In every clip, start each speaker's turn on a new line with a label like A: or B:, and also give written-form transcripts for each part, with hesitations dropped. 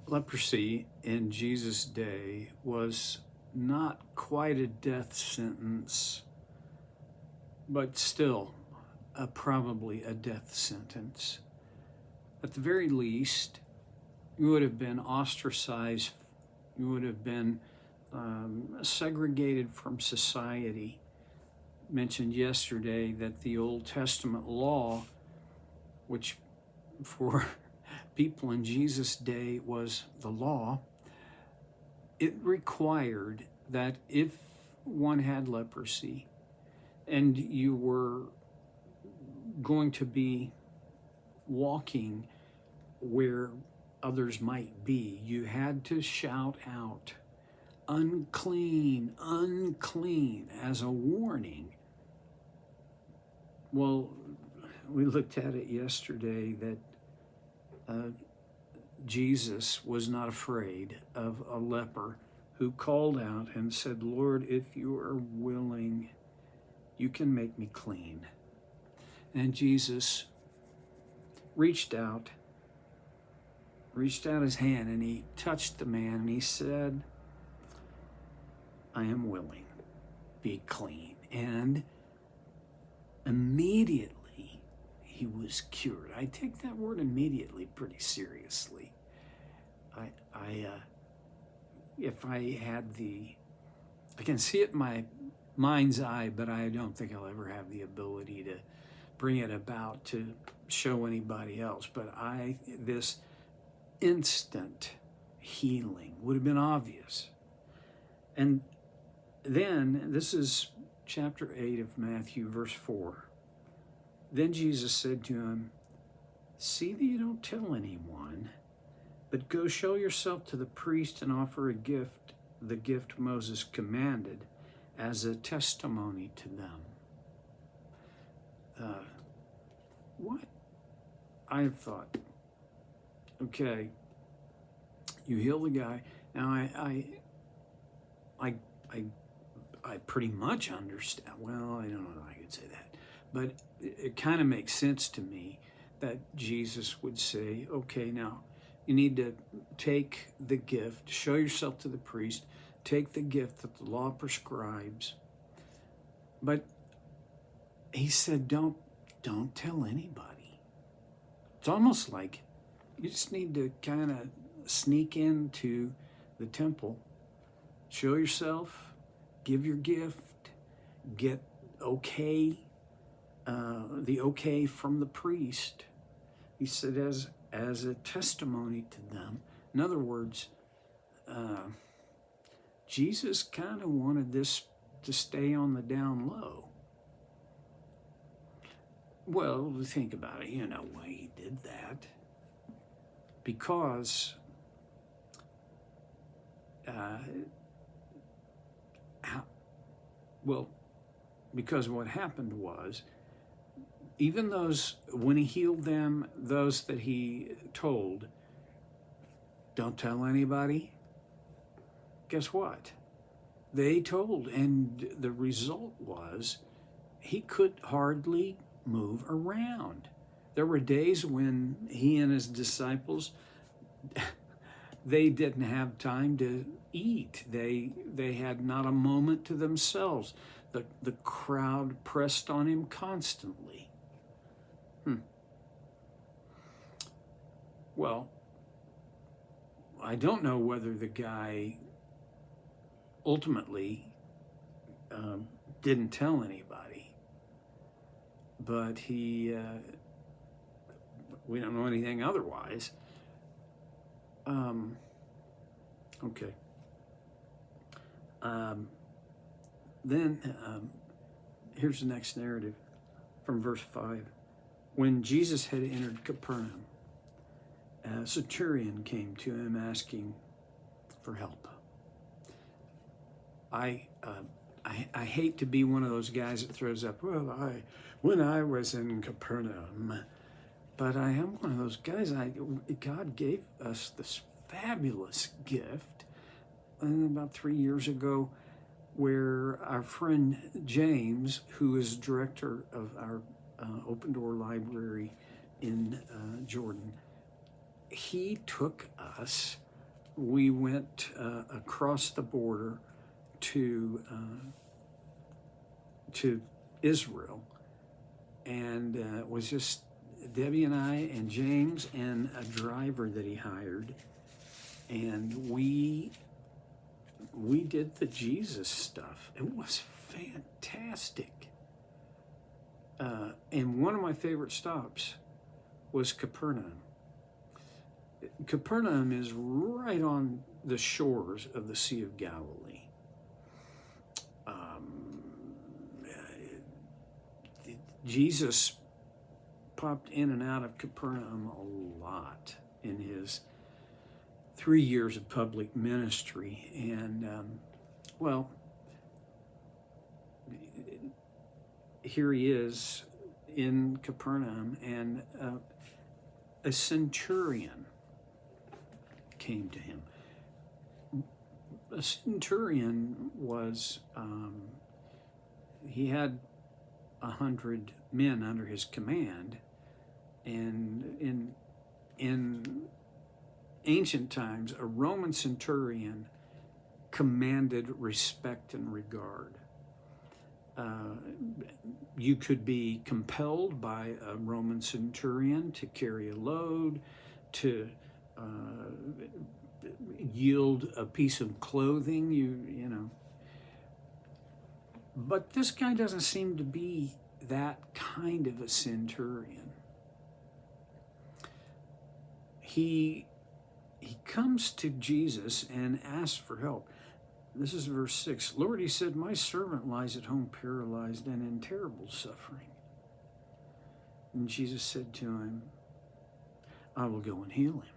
A: Leprosy in Jesus' day was not quite a death sentence, but still probably a death sentence. At the very least, you would have been ostracized, you would have been segregated from society. Mentioned yesterday that the Old Testament law, which for people in Jesus' day was the law, it required that if one had leprosy and you were going to be walking where others might be, you had to shout out, unclean, unclean, as a warning. Well, we looked at it yesterday that Jesus was not afraid of a leper who called out and said, Lord, if you are willing, you can make me clean. And Jesus reached out his hand and he touched the man and he said, I am willing, be clean. And immediately he was cured. I take that word immediately pretty seriously. If I had I can see it in my mind's eye, but I don't think I'll ever have the ability to bring it about to show anybody else. But this instant healing would have been obvious. And then, this is chapter 8 of Matthew, verse 4. Then Jesus said to him, see that you don't tell anyone, but go show yourself to the priest and offer a gift, the gift Moses commanded, as a testimony to them. What? I thought, okay, you heal the guy. Now I pretty much understand. Well, I don't know if I could say that, but it kind of makes sense to me that Jesus would say, okay, now you need to take the gift, show yourself to the priest, take the gift that the law prescribes. But he said, don't tell anybody. It's almost like you just need to kind of sneak into the temple, show yourself, give your gift, get the okay from the priest. He said, as a testimony to them. In other words, Jesus kind of wanted this to stay on the down low. Well, think about it. You know why he did that. Because because what happened was, even when he healed them, those that he told, don't tell anybody, guess what? They told, and the result was he could hardly move around. There were days when he and his disciples, they didn't have time to eat. They had not a moment to themselves. The crowd pressed on him constantly. Well, I don't know whether the guy ultimately didn't tell anybody, but we don't know anything otherwise. Okay. Then here's the next narrative from verse 5. When Jesus had entered Capernaum, a centurion came to him asking for help. I hate to be one of those guys that throws up, well, when I was in Capernaum, but I am one of those guys. God gave us this fabulous gift about 3 years ago, where our friend James, who is director of our Open Door Library in Jordan, he took us we went across the border to Israel, and it was just Debbie and I and James and a driver that he hired, and we did the Jesus stuff. It was fantastic. And one of my favorite stops was Capernaum. Capernaum is right on the shores of the Sea of Galilee. Jesus popped in and out of Capernaum a lot in his 3 years of public ministry. And, well, here he is in Capernaum, and a centurion came to him. A centurion was, he had 100 men under his command, and in ancient times, a Roman centurion commanded respect and regard. You could be compelled by a Roman centurion to carry a load, to yield a piece of clothing, you know. But this guy doesn't seem to be that kind of a centurion. He comes to Jesus and asks for help. This is verse 6. Lord, he said, my servant lies at home paralyzed and in terrible suffering. And Jesus said to him, I will go and heal him.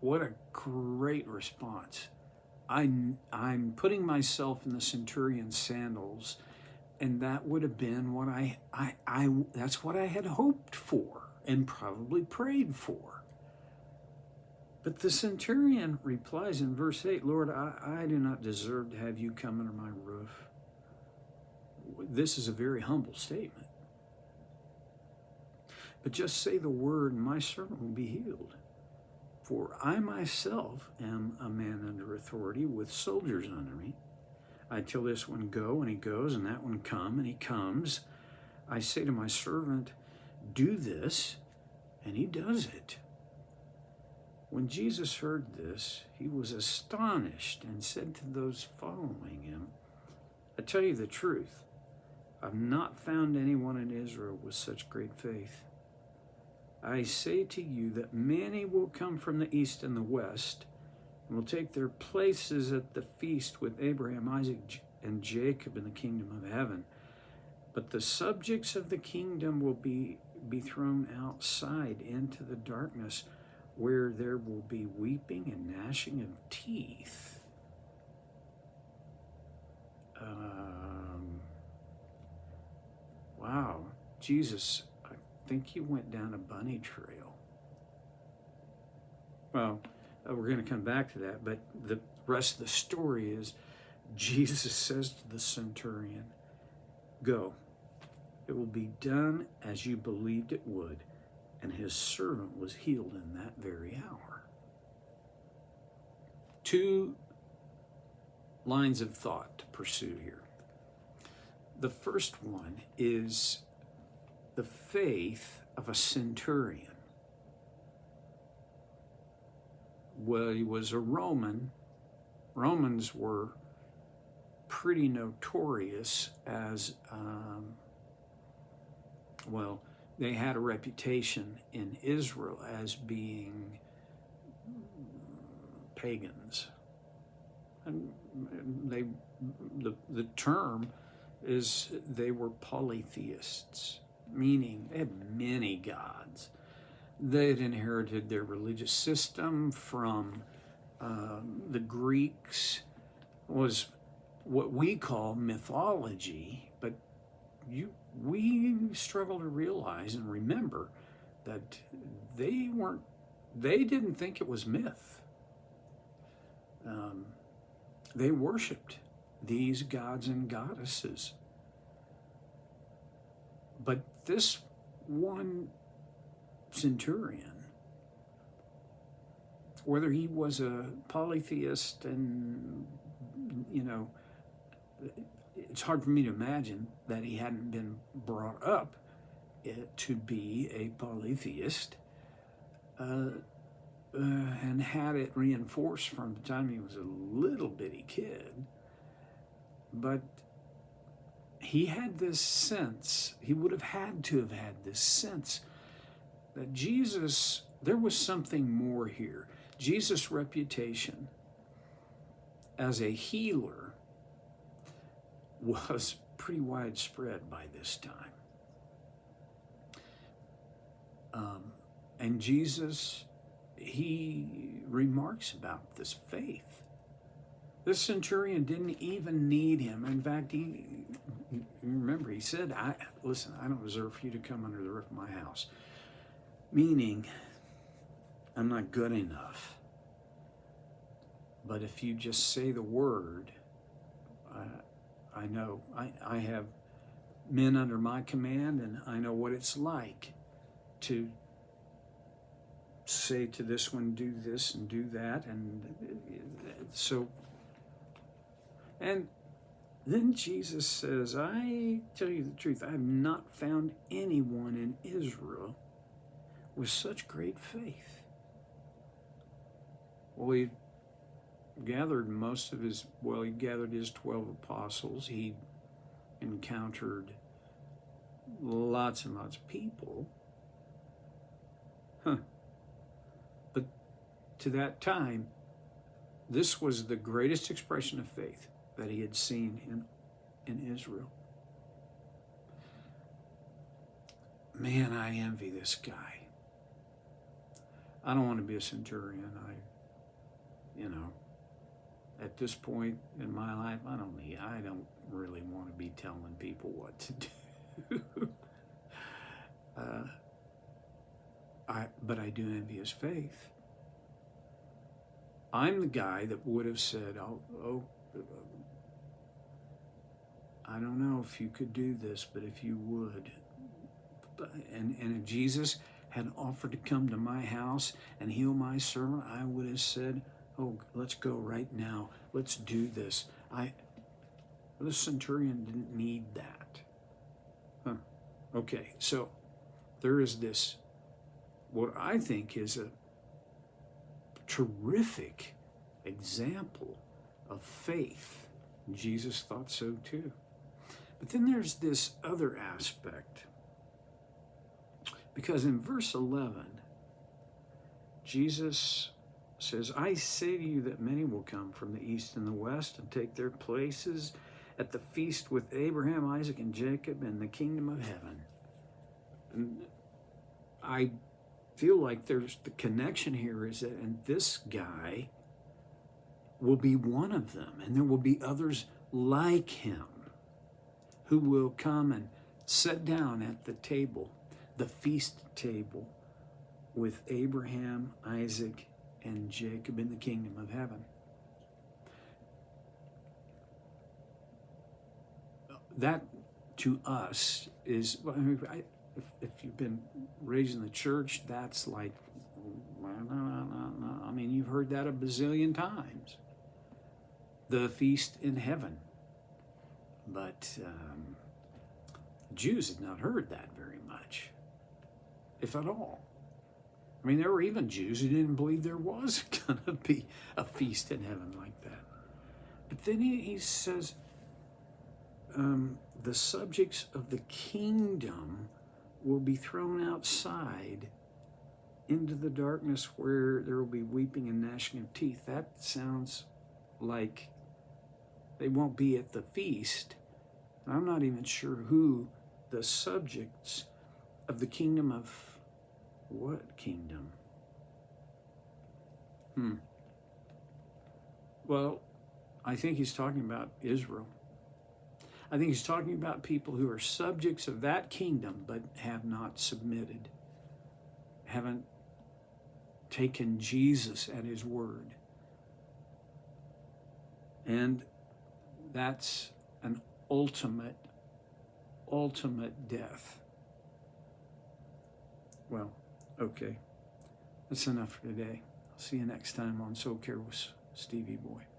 A: What a great response. I'm putting myself in the centurion's sandals, and that would have been what that's what I had hoped for and probably prayed for. But the centurion replies in verse 8, Lord, I do not deserve to have you come under my roof. This is a very humble statement. But just say the word, and my servant will be healed. For I myself am a man under authority with soldiers under me. I tell this one, go, and he goes, and that one, come, and he comes. I say to my servant, do this, and he does it. When Jesus heard this, he was astonished and said to those following him, I tell you the truth, I've not found anyone in Israel with such great faith. I say to you that many will come from the east and the west, and will take their places at the feast with Abraham, Isaac, and Jacob in the kingdom of heaven. But the subjects of the kingdom will be thrown outside into the darkness, where there will be weeping and gnashing of teeth. Wow, Jesus, I think he went down a bunny trail. Well, we're going to come back to that, but the rest of the story is Jesus says to the centurion, go, it will be done as you believed it would. And his servant was healed in that very hour. 2 lines of thought to pursue here. The first one is the faith of a centurion. Well, he was a Roman. Romans were pretty notorious as, they had a reputation in Israel as being pagans. And the term is they were polytheists, meaning they had many gods. They had inherited their religious system from the Greeks. Was what we call mythology, but we struggle to realize and remember that they didn't think it was myth. They worshipped these gods and goddesses. But this one centurion whether he was a polytheist, and, you know, it's hard for me to imagine that he hadn't been brought up to be a polytheist, and had it reinforced from the time he was a little bitty kid. But he had this sense, he would have had to have had this sense that Jesus, there was something more here. Jesus' reputation as a healer was pretty widespread by this time. And Jesus, he remarks about this faith. This centurion didn't even need him. In fact, remember, he said, listen, I don't deserve for you to come under the roof of my house. Meaning, I'm not good enough. But if you just say the word, I know, I have men under my command, and I know what it's like to say to this one, do this and do that. And so, and then Jesus says, I tell you the truth, I have not found anyone in Israel with such great faith. Well, he gathered he gathered his 12 apostles. He encountered lots and lots of people. But to that time, this was the greatest expression of faith that he had seen in Israel. Man, I envy this guy. I don't want to be a centurion. At this point in my life, I don't really want to be telling people what to do. But I do envy his faith. I'm the guy that would have said, I don't know if you could do this, but if you would. And if Jesus had offered to come to my house and heal my servant, I would have said, oh, let's go right now. Let's do this. The centurion didn't need that. Okay, so there is this, what I think is a terrific example of faith. Jesus thought so too. But then there's this other aspect. Because in verse 11, Jesus says, I say to you that many will come from the east and the west and take their places at the feast with Abraham, Isaac, and Jacob in the kingdom of heaven. And I feel like there's the connection here is that, and this guy will be one of them, and there will be others like him who will come and sit down at the table, the feast table, with Abraham, Isaac, and Jacob in the kingdom of heaven. That to us is, if you've been raised in the church, that's like, I mean, you've heard that a bazillion times. The feast in heaven. But Jews had not heard that very much, if at all. I mean, there were even Jews who didn't believe there was going to be a feast in heaven like that. But then he says, the subjects of the kingdom will be thrown outside into the darkness where there will be weeping and gnashing of teeth. That sounds like they won't be at the feast. I'm not even sure who the subjects of the kingdom of what kingdom? Well, I think he's talking about Israel. I think he's talking about people who are subjects of that kingdom but have not submitted, haven't taken Jesus at his word. And that's an ultimate death. Well, okay. That's enough for today. See you next time on So Care with Stevie Boy.